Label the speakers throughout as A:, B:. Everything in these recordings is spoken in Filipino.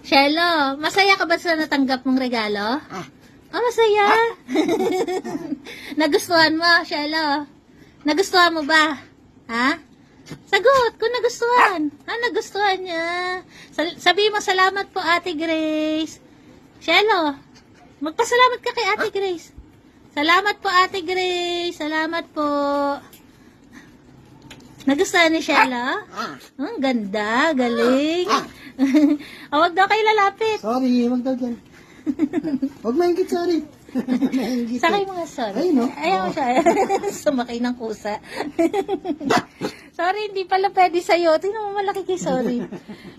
A: Shelo, masaya ka ba sa natanggap mong regalo?
B: Ah.
A: Masaya. Nagustuhan mo, Shelo? Nagustuhan mo ba? Ha? Sagot, kung nagustuhan. Nagustuhan niya. Sabi mo, salamat po, Ate Grace. Shelo, magpasalamat ka kay Ate Grace. Salamat po, Ate Grace. Salamat po. Nagustuhan ni Shelo? Ang ganda, galing. Huwag daw kayo lalapit.
B: Sorry, wag daw dyan. Huwag maingit, sorry. Maingit.
A: Sakay mga sorry.
B: Ay, no?
A: Ayaw siya. Sumakay ng kusa. Sorry, hindi pala pwede sa'yo. Tingnan mo, malaki kay sorry.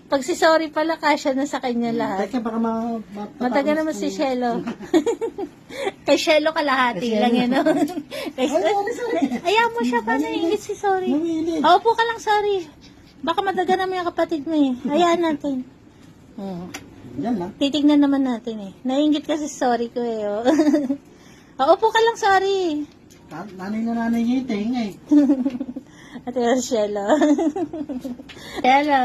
A: Pag si sorry pala, kasya na sa kanya lahat.
B: Teka, baka
A: Mataga naman si Shelo. Kay Shelo kalahati lang yan. No? Ayaw mo siya pa naingit si sorry.
B: Namili.
A: Upo ka lang, sorry. Baka madaga naman yung kapatid mo eh. Hayaan natin.
B: Yan lang.
A: Titignan naman natin eh. Nainggit kasi sorry ko eh. Upo ka lang, sorry.
B: Nanay na nanay niya yung tenga eh.
A: Ate Shelo. Shelo.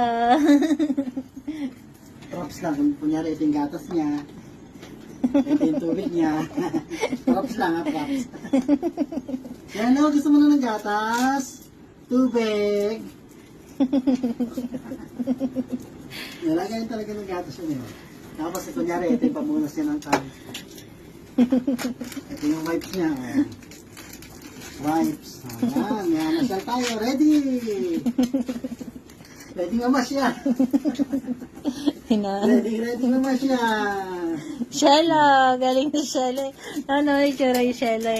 B: Props lang. Kung kunyari ito yung gatas niya. Ito yung tubig niya. Props lang ha, props. Yan o, gusto mo na ng gatas? Tubig. Nalagayin talaga ng gatas yun eh. Tapos kunyari ito yung pamunas niya ng tao. Ito yung wipes niya. Oh. Wipes. Ayan, yan. Nasyal tayo. Ready! Ready nga masya. Ready nga masya.
A: Shelo, galing ni Shelo. Ano, itsura yung Shelo.